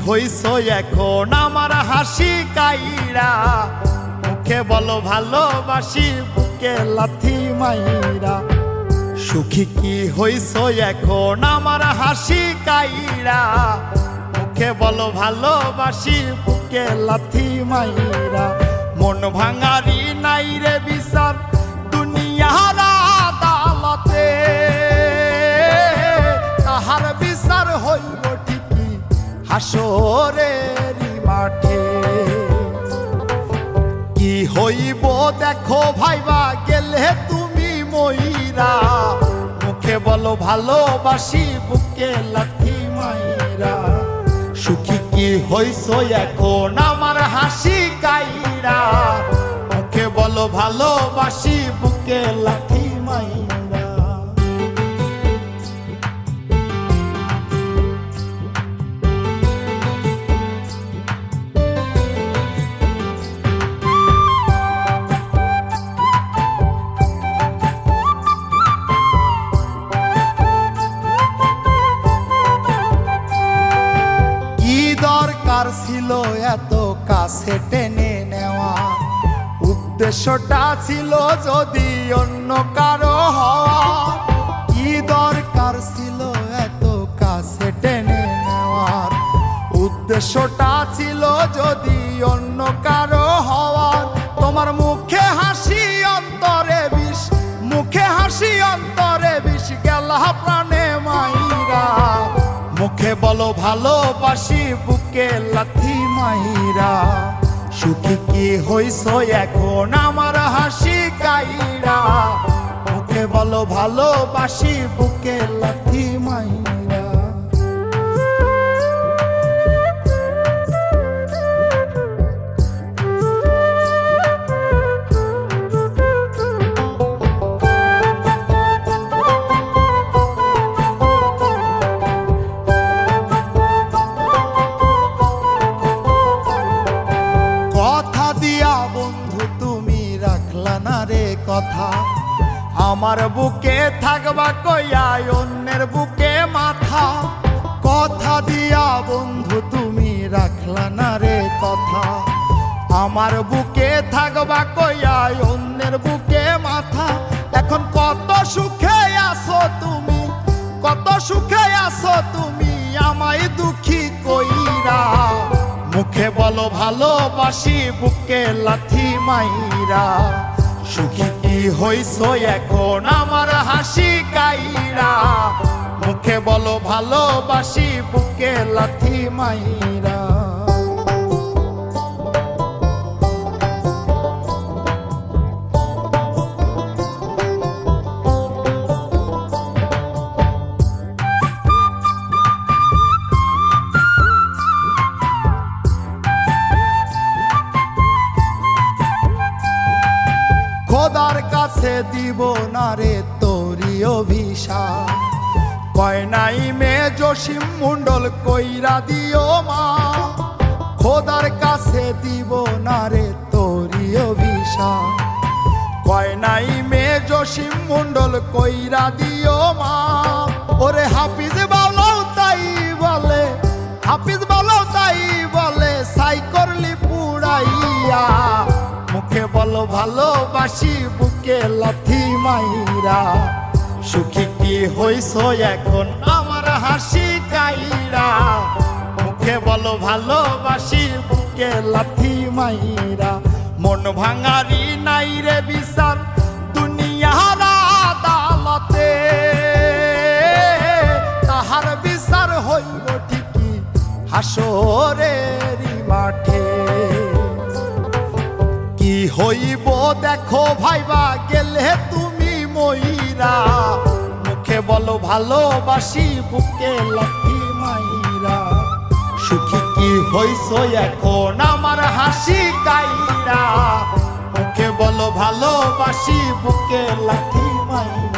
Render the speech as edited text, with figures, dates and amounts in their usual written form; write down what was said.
হইছো এখন আমার হাসি কাইরা, মুখে বলো ভালোবাসি বুকে লাথি মাইরা। সুখী কি হইছো এখন আমার হাসি কাইরা, মুখে বলো ভালোবাসি বুকে লাথি মাইরা। মন ভাঙারি নাই রে বিচার দুনিয়ার আদালতে, তাহার বিচার হইব ঠিকই হাসরের মাঠে। কি হইব দেখো ভাইবা গেলে তুমি মইরা, মুখে বলো ভালোবাসি বুকে লাথি মাইরা। সুখী কি হইছো এখন আমার হাসি কাইরা, মুখে বলো ভালোবাসি বুকে লাথি মাইরা। দরকার ছিল এত কাছে টেনে নেওয়া, উদ্দেশ্যটা ছিল যদি অন্য কারো হওয়া। কি দরকার ছিল এত কাছে টেনে নেওয়ার, উদ্দেশ্যটা ছিল যদি অন্য কারো হওয়ার। তোমার মুখে হাসি অন্তরে বিষ, মুখে হাসি অন্তরে বিষ গেলা প্রাণে মাইরা। মুখে বলো ভালোবাসি বুকে লাথি মাইরা। সুখী কি হইছো এখন আমার হাসি কাইরা, মুখে বলো ভালোবাসি বুকে লাথি মাইরা। কথা আমার বুকে থাকবা কইয়া অন্যের বুকে মাথা। কথা দিয়া বন্ধু তুমি রাখলা না রে কথা, আমার বুকে থাকবা কইয়া অন্যের বুকে মাথা। এখন কত সুখে আছো তুমি, কত সুখে আছো তুমি আমায় দুঃখী কইরা। মুখে বলো ভালোবাসি বুকে লাথি মাইরা। সুখী কি হইছো এখন আমার হাসি কাইরা, মুখে বলো ভালোবাসি বুকে লাথি মাইরা। খোদার কাছে দিব না রে তোরি অভিশাপ, কয় নাই মে জসিম মন্ডল কইরা দিও মা। খোদার কাছে দিব না রে তোরি অভিশাপ, কয় নাই মে জসিম মন্ডল কইরা দিও মা। ওরে হাফিজ বলো তাই বলে, হাফিজ বলো তাই বলে সাই করলি পুরাইয়া। মুখে বলো ভালোবাসি বুকে লাথি মাইরা। সুখী কি হইছো এখন আমার হাসি কাইরা, মুখে বলো ভালোবাসি বুকে লাথি মাইরা। মন ভাঙারি নাই রে বিচার দুনিয়ার আদালতে, তাহার বিচার হইব ঠিকই হাসরের মাঠে। কি হইব দেখো ভাইবা গেলে তুমি মইরা, মুখে বলো ভালোবাসি বুকে লাথি মাইরা। সুখী কি হইছো এখন আমার হাসি কাইরা, মুখে বলো ভালোবাসি বুকে লাথি মাইরা।